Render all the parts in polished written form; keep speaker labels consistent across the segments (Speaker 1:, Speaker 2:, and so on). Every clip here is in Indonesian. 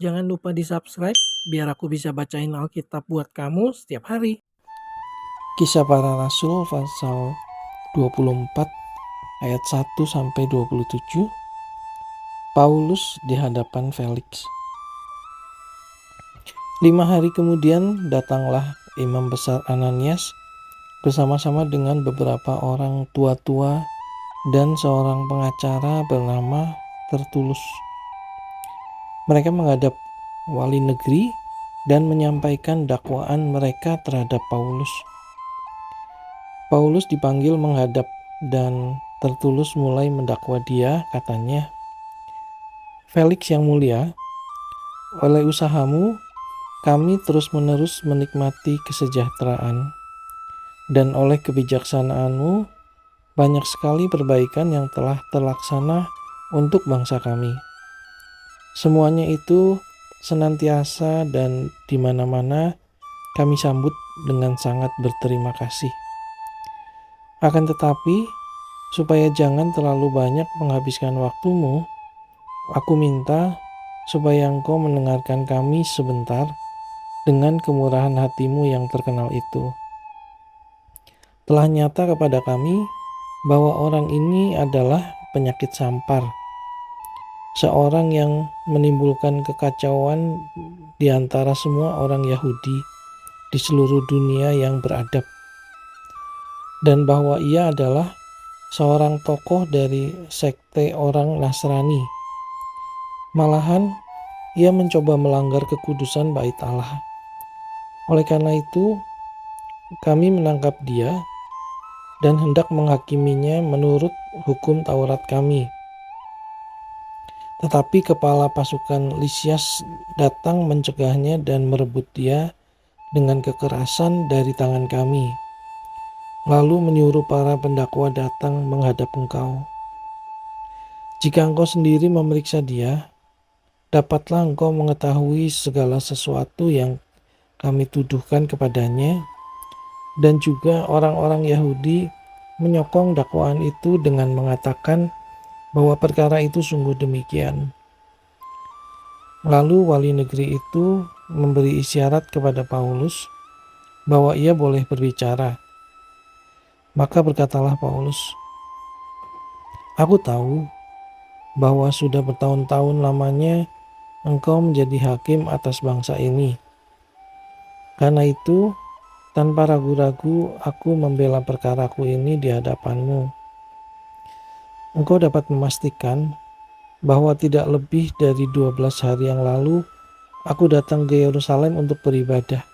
Speaker 1: Jangan lupa di-subscribe biar aku bisa bacain Alkitab buat kamu setiap hari. Kisah Para Rasul pasal 24 ayat 1 sampai 27. Paulus di hadapan Felix. 5 hari kemudian datanglah Imam Besar Ananias bersama-sama dengan beberapa orang tua-tua dan seorang pengacara bernama Tertulus. Mereka menghadap wali negeri dan menyampaikan dakwaan mereka terhadap Paulus. Paulus dipanggil menghadap dan Tertulus mulai mendakwa dia, katanya, "Felix yang mulia, oleh usahamu kami terus-menerus menikmati kesejahteraan, dan oleh kebijaksanaanmu banyak sekali perbaikan yang telah terlaksana untuk bangsa kami. Semuanya itu senantiasa dan di mana-mana kami sambut dengan sangat berterima kasih. Akan tetapi, supaya jangan terlalu banyak menghabiskan waktumu, aku minta supaya engkau mendengarkan kami sebentar dengan kemurahan hatimu yang terkenal itu. Telah nyata kepada kami bahwa orang ini adalah penyakit sampar, seorang yang menimbulkan kekacauan di antara semua orang Yahudi di seluruh dunia yang beradab, dan bahwa ia adalah seorang tokoh dari sekte orang Nasrani. Malahan, ia mencoba melanggar kekudusan Bait Allah. Oleh karena itu, kami menangkap dia dan hendak menghakiminya menurut hukum Taurat kami. Tetapi kepala pasukan Lisias datang mencegahnya dan merebut dia dengan kekerasan dari tangan kami, lalu menyuruh para pendakwa datang menghadap engkau. Jika engkau sendiri memeriksa dia, dapatlah engkau mengetahui segala sesuatu yang kami tuduhkan kepadanya, dan juga orang-orang Yahudi menyokong dakwaan itu dengan mengatakan bahwa perkara itu sungguh demikian. Lalu wali negeri itu memberi isyarat kepada Paulus bahwa ia boleh berbicara. Maka berkatalah Paulus, "Aku tahu bahwa sudah bertahun-tahun lamanya engkau menjadi hakim atas bangsa ini. Karena itu, tanpa ragu-ragu aku membela perkaraku ini di hadapanmu. Engkau dapat memastikan bahwa tidak lebih dari 12 hari yang lalu aku datang ke Yerusalem untuk beribadah.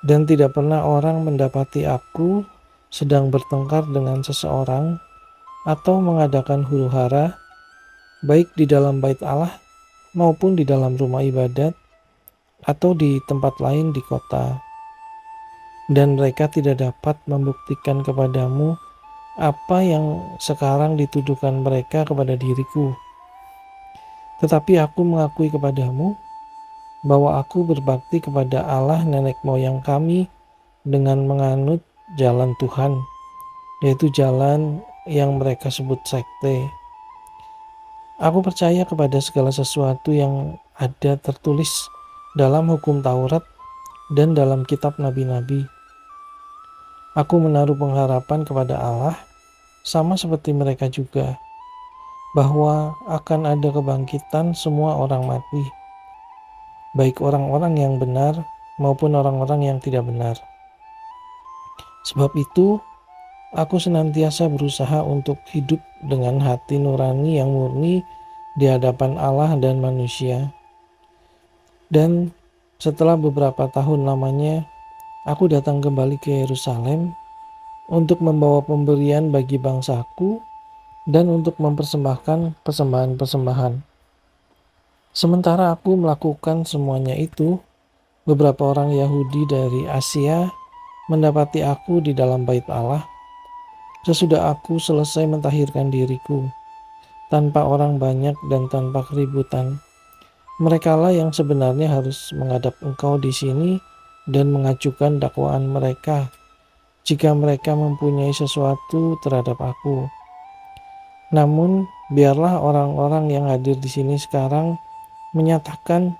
Speaker 1: Dan tidak pernah orang mendapati aku sedang bertengkar dengan seseorang atau mengadakan huru-hara, baik di dalam bait Allah maupun di dalam rumah ibadat atau di tempat lain di kota. Dan mereka tidak dapat membuktikan kepadamu apa yang sekarang dituduhkan mereka kepada diriku. Tetapi aku mengakui kepadamu bahwa aku berbakti kepada Allah nenek moyang kami dengan menganut jalan Tuhan, yaitu jalan yang mereka sebut sekte. Aku percaya kepada segala sesuatu yang ada tertulis dalam hukum Taurat dan dalam kitab nabi-nabi. Aku menaruh pengharapan kepada Allah, sama seperti mereka juga, bahwa akan ada kebangkitan semua orang mati, baik orang-orang yang benar maupun orang-orang yang tidak benar. Sebab itu, aku senantiasa berusaha untuk hidup dengan hati nurani yang murni di hadapan Allah dan manusia. Dan setelah beberapa tahun lamanya, aku datang kembali ke Yerusalem untuk membawa pemberian bagi bangsaku dan untuk mempersembahkan persembahan-persembahan. Sementara aku melakukan semuanya itu, beberapa orang Yahudi dari Asia mendapati aku di dalam bait Allah sesudah aku selesai mentahirkan diriku, tanpa orang banyak dan tanpa keributan. Merekalah yang sebenarnya harus menghadap engkau di sini dan mengajukan dakwaan mereka jika mereka mempunyai sesuatu terhadap aku. Namun, biarlah orang-orang yang hadir di sini sekarang menyatakan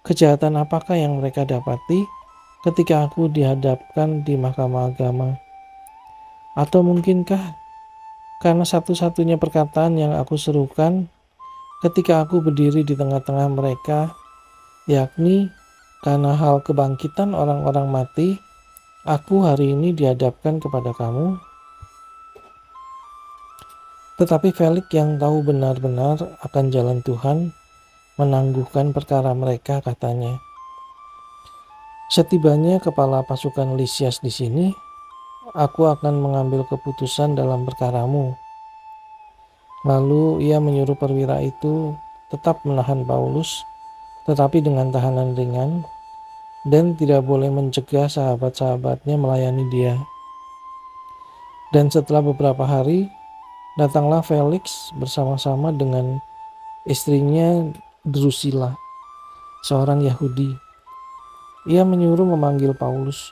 Speaker 1: kejahatan apakah yang mereka dapati ketika aku dihadapkan di mahkamah agama? Atau mungkinkah karena satu-satunya perkataan yang aku serukan ketika aku berdiri di tengah-tengah mereka, yakni karena hal kebangkitan orang-orang mati, aku hari ini dihadapkan kepada kamu. Tetapi Felix yang tahu benar-benar akan jalan Tuhan menangguhkan perkara mereka, katanya. Setibanya kepala pasukan Lisias di sini, aku akan mengambil keputusan dalam perkaramu. Lalu ia menyuruh perwira itu tetap menahan Paulus, tetapi dengan tahanan ringan, dan tidak boleh mencegah sahabat-sahabatnya melayani dia. Dan setelah beberapa hari, datanglah Felix bersama-sama dengan istrinya Drusilla, seorang Yahudi. Ia menyuruh memanggil Paulus,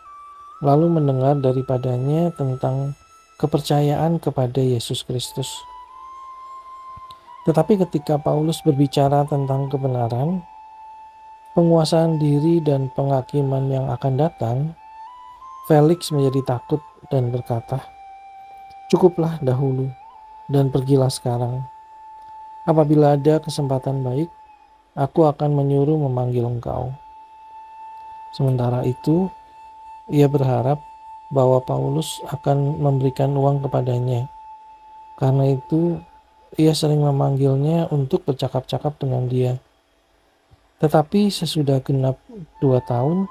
Speaker 1: lalu mendengar daripadanya tentang kepercayaan kepada Yesus Kristus. Tetapi ketika Paulus berbicara tentang kebenaran, penguasaan diri dan penghakiman yang akan datang, Felix menjadi takut dan berkata, "Cukuplah dahulu dan pergilah sekarang. Apabila ada kesempatan baik, aku akan menyuruh memanggil engkau." Sementara itu, ia berharap bahwa Paulus akan memberikan uang kepadanya. Karena itu, ia sering memanggilnya untuk bercakap-cakap dengan dia. Tetapi sesudah genap 2 tahun,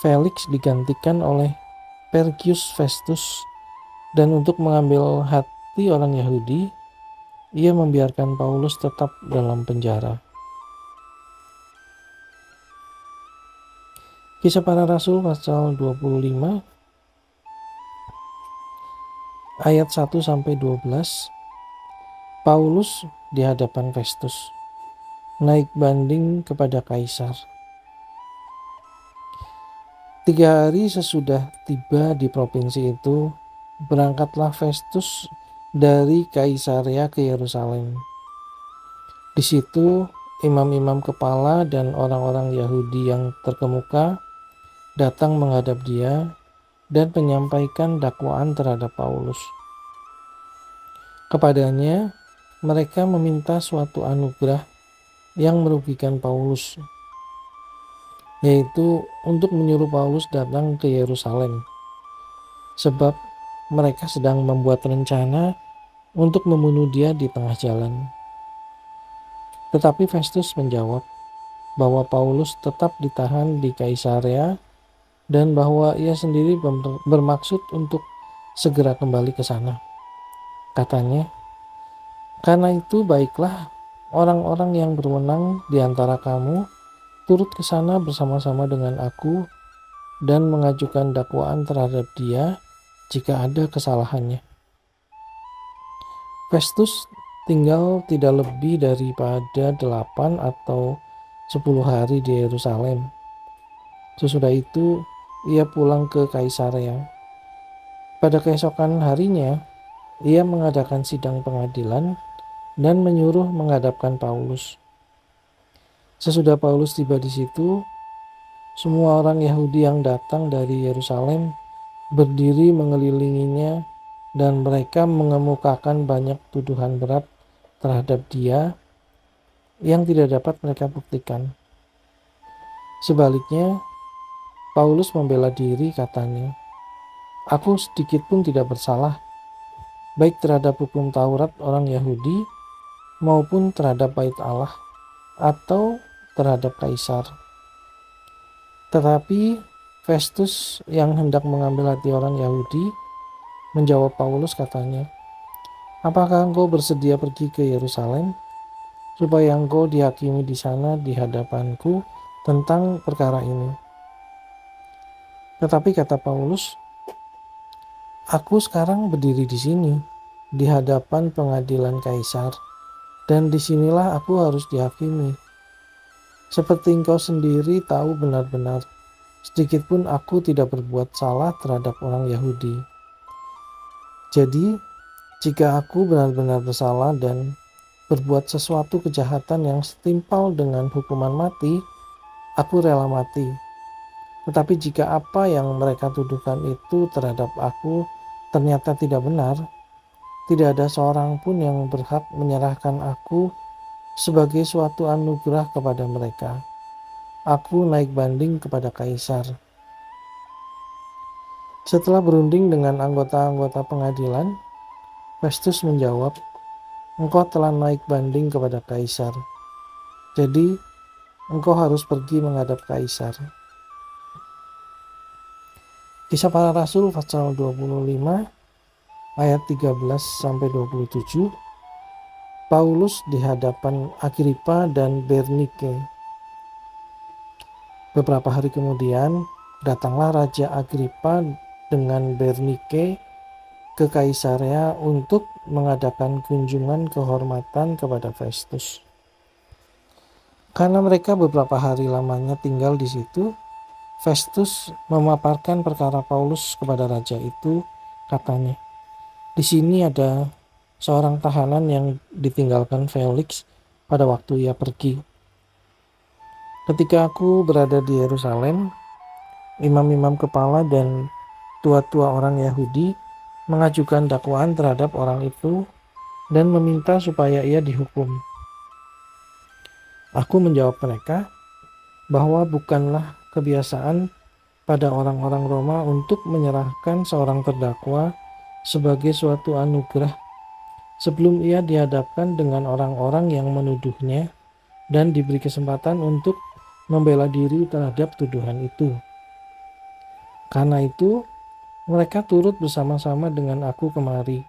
Speaker 1: Felix digantikan oleh Porcius Festus, dan untuk mengambil hati orang Yahudi, ia membiarkan Paulus tetap dalam penjara. Kisah Para Rasul pasal 25 ayat 1-12. Paulus di hadapan Festus, naik banding kepada Kaisar. 3 hari sesudah tiba di provinsi itu, berangkatlah Festus dari Kaisarea ke Yerusalem. Di situ imam-imam kepala dan orang-orang Yahudi yang terkemuka datang menghadap dia dan menyampaikan dakwaan terhadap Paulus. Kepadanya, mereka meminta suatu anugerah yang merugikan Paulus, yaitu untuk menyuruh Paulus datang ke Yerusalem, sebab mereka sedang membuat rencana untuk membunuh dia di tengah jalan. Tetapi Festus menjawab bahwa Paulus tetap ditahan di Kaisarea dan bahwa ia sendiri bermaksud untuk segera kembali ke sana. Katanya, "Karena itu baiklah, orang-orang yang berwenang di antara kamu turut ke sana bersama-sama dengan aku dan mengajukan dakwaan terhadap dia jika ada kesalahannya." Festus tinggal tidak lebih daripada 8 atau 10 hari di Yerusalem. Sesudah itu, ia pulang ke Kaisarea. Pada keesokan harinya, ia mengadakan sidang pengadilan dan menyuruh menghadapkan Paulus. Sesudah Paulus tiba di situ, semua orang Yahudi yang datang dari Yerusalem berdiri mengelilinginya dan mereka mengemukakan banyak tuduhan berat terhadap dia yang tidak dapat mereka buktikan. Sebaliknya, Paulus membela diri, katanya, "Aku sedikit pun tidak bersalah, baik terhadap hukum Taurat orang Yahudi maupun terhadap bait Allah atau terhadap Kaisar." Tetapi Festus yang hendak mengambil hati orang Yahudi menjawab Paulus, katanya, "Apakah engkau bersedia pergi ke Yerusalem supaya engkau dihakimi di sana di hadapanku tentang perkara ini?" Tetapi kata Paulus, "Aku sekarang berdiri di sini, di hadapan pengadilan Kaisar, dan disinilah aku harus dihakimi. Seperti engkau sendiri tahu benar-benar, sedikitpun aku tidak berbuat salah terhadap orang Yahudi. Jadi, jika aku benar-benar bersalah dan berbuat sesuatu kejahatan yang setimpal dengan hukuman mati, aku rela mati. Tetapi jika apa yang mereka tuduhkan itu terhadap aku ternyata tidak benar, tidak ada seorang pun yang berhak menyerahkan aku sebagai suatu anugerah kepada mereka. Aku naik banding kepada kaisar." Setelah berunding dengan anggota-anggota pengadilan, Festus menjawab, "Engkau telah naik banding kepada kaisar. Jadi, engkau harus pergi menghadap kaisar." Kisah Para Rasul pasal 25 ayat 13 sampai 27. Paulus di hadapan Agripa dan Bernike. Beberapa hari kemudian, datanglah Raja Agripa dengan Bernike ke Kaisarea untuk mengadakan kunjungan kehormatan kepada Festus. Karena mereka beberapa hari lamanya tinggal di situ, Festus memaparkan perkara Paulus kepada raja itu. Katanya, "Di sini ada seorang tahanan yang ditinggalkan Felix pada waktu ia pergi. Ketika aku berada di Yerusalem, imam-imam kepala dan tua-tua orang Yahudi mengajukan dakwaan terhadap orang itu dan meminta supaya ia dihukum. Aku menjawab mereka bahwa bukanlah kebiasaan pada orang-orang Roma untuk menyerahkan seorang terdakwa sebagai suatu anugerah sebelum ia dihadapkan dengan orang-orang yang menuduhnya dan diberi kesempatan untuk membela diri terhadap tuduhan itu. Karena itu, mereka turut bersama-sama dengan aku kemari.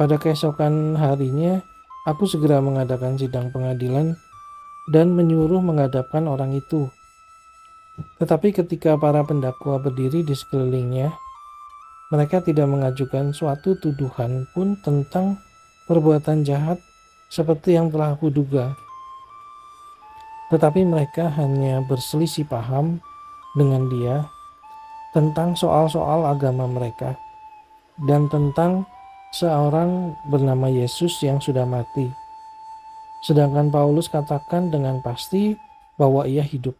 Speaker 1: Pada keesokan harinya, aku segera mengadakan sidang pengadilan dan menyuruh menghadapkan orang itu. Tetapi ketika para pendakwa berdiri di sekelilingnya, mereka tidak mengajukan suatu tuduhan pun tentang perbuatan jahat seperti yang telah aku duga. Tetapi mereka hanya berselisih paham dengan dia tentang soal-soal agama mereka dan tentang seorang bernama Yesus yang sudah mati. Sedangkan Paulus katakan dengan pasti bahwa ia hidup.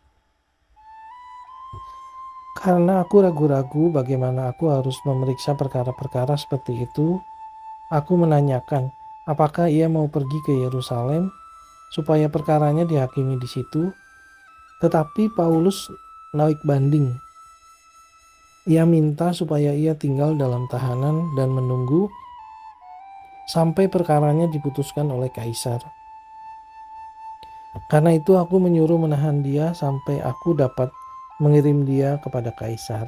Speaker 1: Karena aku ragu-ragu bagaimana aku harus memeriksa perkara-perkara seperti itu, aku menanyakan apakah ia mau pergi ke Yerusalem supaya perkaranya dihakimi di situ. Tetapi Paulus naik banding. Ia minta supaya ia tinggal dalam tahanan dan menunggu sampai perkaranya diputuskan oleh kaisar. Karena itu aku menyuruh menahan dia sampai aku dapat mengirim dia kepada kaisar.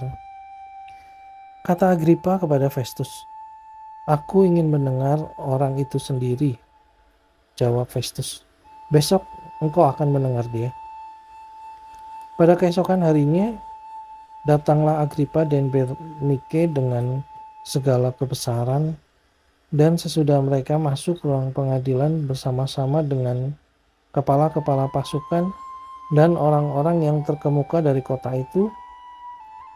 Speaker 1: Kata Agripa kepada Festus, "Aku ingin mendengar orang itu sendiri." Jawab Festus, "Besok engkau akan mendengar dia." Pada keesokan harinya, datanglah Agripa dan Bernike dengan segala kebesaran, dan sesudah mereka masuk ruang pengadilan bersama-sama dengan kepala-kepala pasukan dan orang-orang yang terkemuka dari kota itu,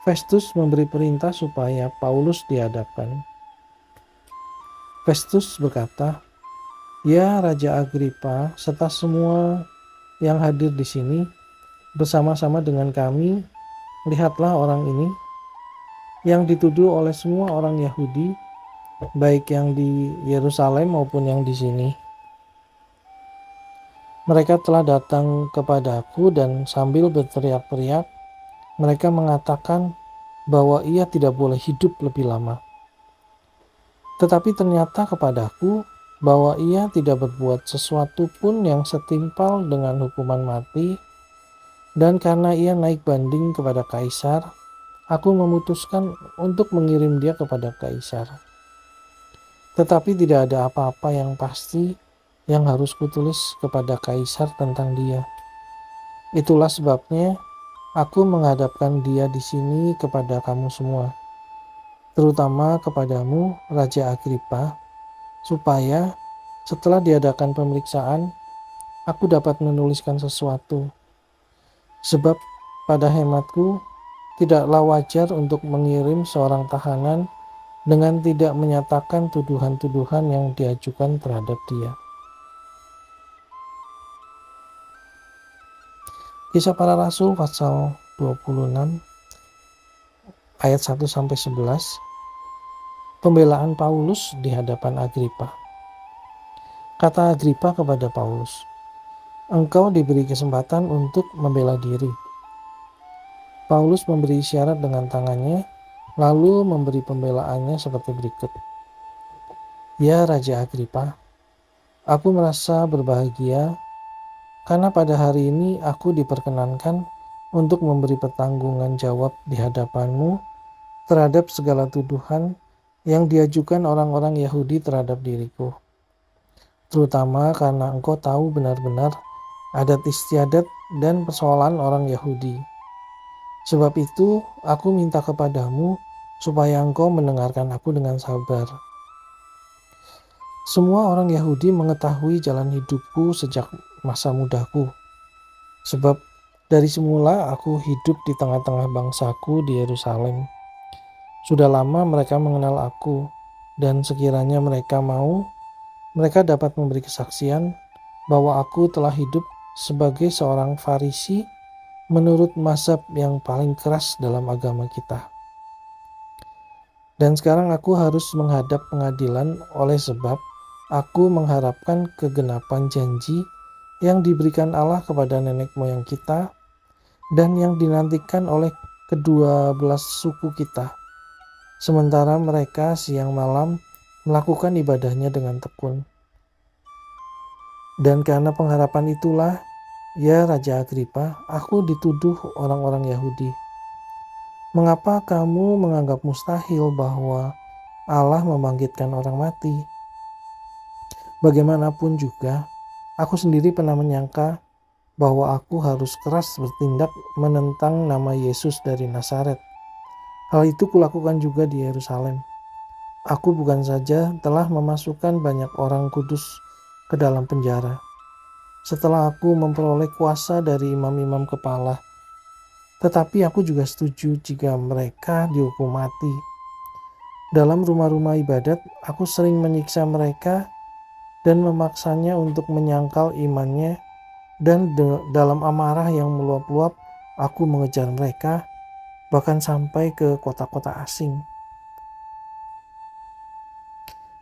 Speaker 1: Festus memberi perintah supaya Paulus dihadapkan. Festus berkata, "Ya Raja Agripa, serta semua yang hadir di sini bersama-sama dengan kami, lihatlah orang ini yang dituduh oleh semua orang Yahudi, baik yang di Yerusalem maupun yang di sini. Mereka telah datang kepadaku dan sambil berteriak-teriak, mereka mengatakan bahwa ia tidak boleh hidup lebih lama. Tetapi ternyata kepadaku bahwa ia tidak berbuat sesuatu pun yang setimpal dengan hukuman mati, dan karena ia naik banding kepada kaisar, aku memutuskan untuk mengirim dia kepada kaisar. Tetapi tidak ada apa-apa yang pasti yang harus kutulis kepada kaisar tentang dia. Itulah sebabnya aku menghadapkan dia di sini kepada kamu semua, terutama kepadamu, Raja Agripa, supaya setelah diadakan pemeriksaan, aku dapat menuliskan sesuatu. Sebab pada hematku, tidaklah wajar untuk mengirim seorang tahanan dengan tidak menyatakan tuduhan-tuduhan yang diajukan terhadap dia." Kisah Para Rasul pasal 26 ayat 1-11. Pembelaan Paulus di hadapan Agripa. Kata Agripa kepada Paulus, "Engkau diberi kesempatan untuk membela diri." Paulus memberi isyarat dengan tangannya, lalu memberi pembelaannya seperti berikut. "Ya Raja Agripa, aku merasa berbahagia karena pada hari ini aku diperkenankan untuk memberi pertanggungan jawab di hadapanmu terhadap segala tuduhan yang diajukan orang-orang Yahudi terhadap diriku, terutama karena engkau tahu benar-benar adat istiadat dan persoalan orang Yahudi. Sebab itu, aku minta kepadamu supaya engkau mendengarkan aku dengan sabar. Semua orang Yahudi mengetahui jalan hidupku sejak masa mudaku, sebab dari semula aku hidup di tengah-tengah bangsaku di Yerusalem. Sudah lama mereka mengenal aku, dan sekiranya mereka mau, mereka dapat memberi kesaksian bahwa aku telah hidup sebagai seorang Farisi menurut mazhab yang paling keras dalam agama kita. Dan sekarang aku harus menghadap pengadilan oleh sebab aku mengharapkan kegenapan janji yang diberikan Allah kepada nenek moyang kita dan yang dinantikan oleh kedua belas suku kita. Sementara mereka siang malam melakukan ibadahnya dengan tekun. Dan karena pengharapan itulah, ya Raja Agripa, aku dituduh orang-orang Yahudi. Mengapa kamu menganggap mustahil bahwa Allah membangkitkan orang mati? Bagaimanapun juga, aku sendiri pernah menyangka bahwa aku harus keras bertindak menentang nama Yesus dari Nazaret. Hal itu kulakukan juga di Yerusalem. Aku bukan saja telah memasukkan banyak orang kudus ke dalam penjara, setelah aku memperoleh kuasa dari imam-imam kepala, tetapi aku juga setuju jika mereka dihukum mati. Dalam rumah-rumah ibadat, aku sering menyiksa mereka dan memaksanya untuk menyangkal imannya, dan dalam amarah yang meluap-luap, aku mengejar mereka, bahkan sampai ke kota-kota asing.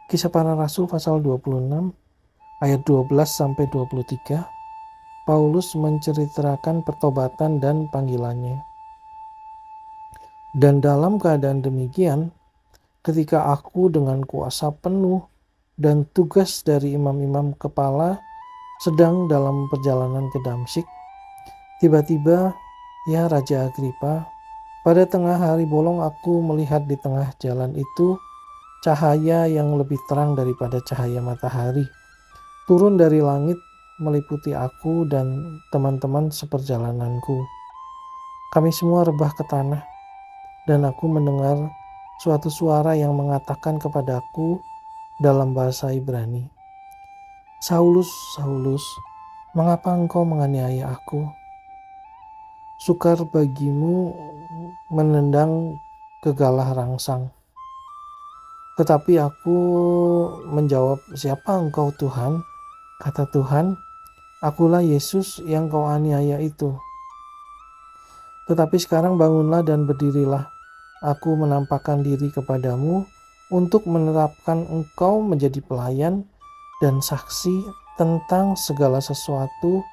Speaker 1: Kisah Para Rasul pasal 26 ayat 12-23. Paulus menceritakan pertobatan dan panggilannya. Dan dalam keadaan demikian, ketika aku dengan kuasa penuh dan tugas dari imam-imam kepala sedang dalam perjalanan ke Damsyik, tiba-tiba, ya Raja Agripa, pada tengah hari bolong aku melihat di tengah jalan itu cahaya yang lebih terang daripada cahaya matahari turun dari langit meliputi aku dan teman-teman seperjalananku. Kami semua rebah ke tanah, dan aku mendengar suatu suara yang mengatakan kepadaku dalam bahasa Ibrani, "Saulus, Saulus, mengapa engkau menganiaya aku? Sukar bagimu menendang kegalah rangsang." Tetapi aku menjawab, "Siapa engkau Tuhan?" Kata Tuhan, "Akulah Yesus yang kau aniaya itu. Tetapi sekarang bangunlah dan berdirilah. Aku menampakkan diri kepadamu untuk menerapkan engkau menjadi pelayan dan saksi tentang segala sesuatu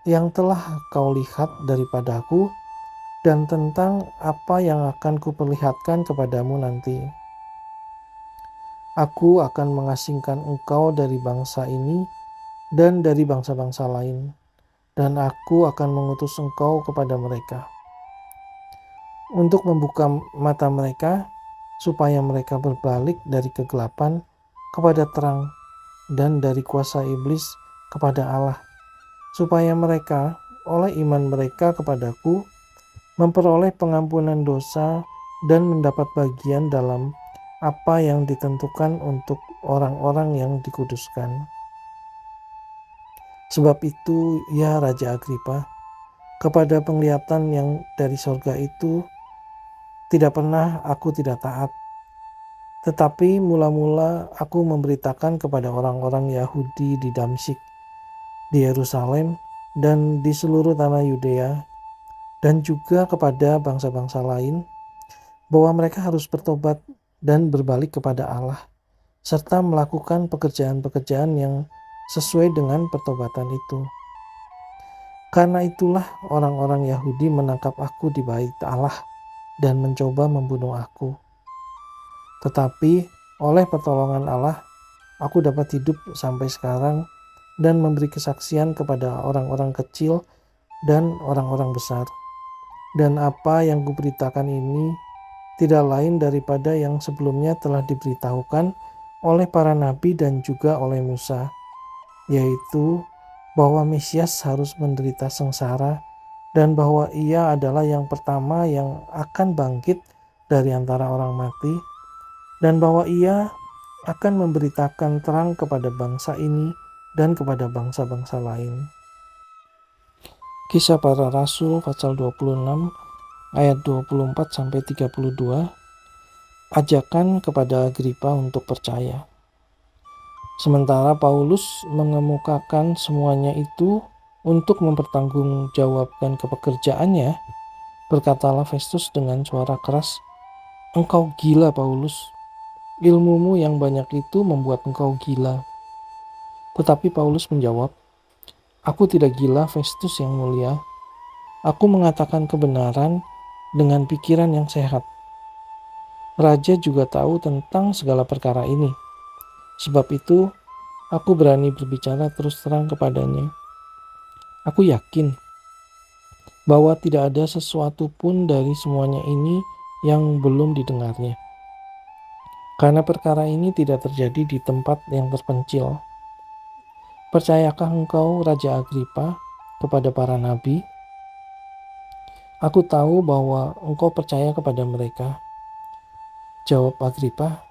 Speaker 1: yang telah kau lihat daripadaku dan tentang apa yang akan kuperlihatkan kepadamu nanti. Aku akan mengasingkan engkau dari bangsa ini dan dari bangsa-bangsa lain, dan aku akan mengutus engkau kepada mereka untuk membuka mata mereka, supaya mereka berbalik dari kegelapan kepada terang dan dari kuasa iblis kepada Allah, supaya mereka oleh iman mereka kepadaku memperoleh pengampunan dosa dan mendapat bagian dalam apa yang ditentukan untuk orang-orang yang dikuduskan. Sebab itu, ya Raja Agripa, kepada penglihatan yang dari sorga itu tidak pernah aku tidak taat. Tetapi mula-mula aku memberitakan kepada orang-orang Yahudi di Damsyik, di Yerusalem, dan di seluruh tanah Yudea dan juga kepada bangsa-bangsa lain bahwa mereka harus bertobat dan berbalik kepada Allah, serta melakukan pekerjaan-pekerjaan yang sesuai dengan pertobatan itu. Karena itulah orang-orang Yahudi menangkap aku di bait Allah dan mencoba membunuh aku. Tetapi oleh pertolongan Allah, aku dapat hidup sampai sekarang dan memberi kesaksian kepada orang-orang kecil dan orang-orang besar. Dan apa yang kuberitakan ini tidak lain daripada yang sebelumnya telah diberitahukan oleh para nabi dan juga oleh Musa, yaitu bahwa Mesias harus menderita sengsara dan bahwa ia adalah yang pertama yang akan bangkit dari antara orang mati, dan bahwa ia akan memberitakan terang kepada bangsa ini dan kepada bangsa-bangsa lain. Kisah Para Rasul pasal 26 ayat 24 sampai 32, ajakan kepada Agripa untuk percaya. Sementara Paulus mengemukakan semuanya itu untuk mempertanggungjawabkan kepekerjaannya, berkatalah Festus dengan suara keras, "Engkau gila, Paulus. Ilmumu yang banyak itu membuat engkau gila." Tetapi Paulus menjawab, "Aku tidak gila, Festus yang mulia. Aku mengatakan kebenaran dengan pikiran yang sehat. Raja juga tahu tentang segala perkara ini. Sebab itu, aku berani berbicara terus terang kepadanya. Aku yakin bahwa tidak ada sesuatu pun dari semuanya ini yang belum didengarnya. Karena perkara ini tidak terjadi di tempat yang terpencil. Percayakah engkau, Raja Agripa, kepada para nabi? Aku tahu bahwa engkau percaya kepada mereka." Jawab Agripa,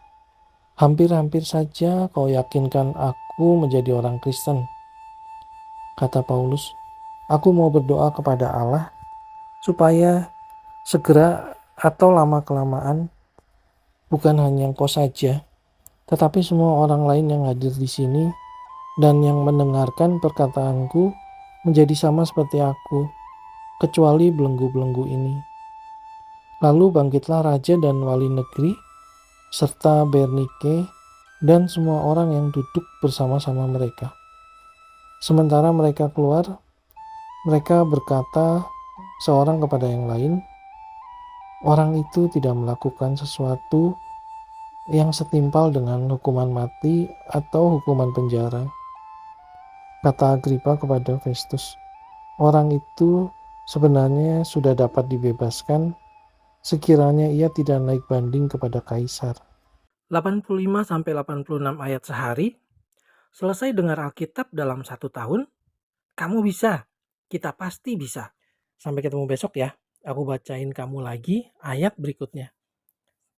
Speaker 1: "Hampir-hampir saja kau yakinkan aku menjadi orang Kristen." Kata Paulus, "Aku mau berdoa kepada Allah supaya segera atau lama-kelamaan bukan hanya engkau saja, tetapi semua orang lain yang hadir di sini dan yang mendengarkan perkataanku menjadi sama seperti aku, kecuali belenggu-belenggu ini." Lalu bangkitlah raja dan wali negeri, serta Bernike dan semua orang yang duduk bersama-sama mereka. Sementara mereka keluar, mereka berkata seorang kepada yang lain, "Orang itu tidak melakukan sesuatu yang setimpal dengan hukuman mati atau hukuman penjara." Kata Agripa kepada Festus, "Orang itu sebenarnya sudah dapat dibebaskan sekiranya ia tidak naik banding kepada Kaisar." 85-86 ayat sehari. Selesai dengar Alkitab dalam 1 tahun? Kamu bisa. Kita pasti bisa. Sampai ketemu besok ya. Aku bacain kamu lagi ayat berikutnya.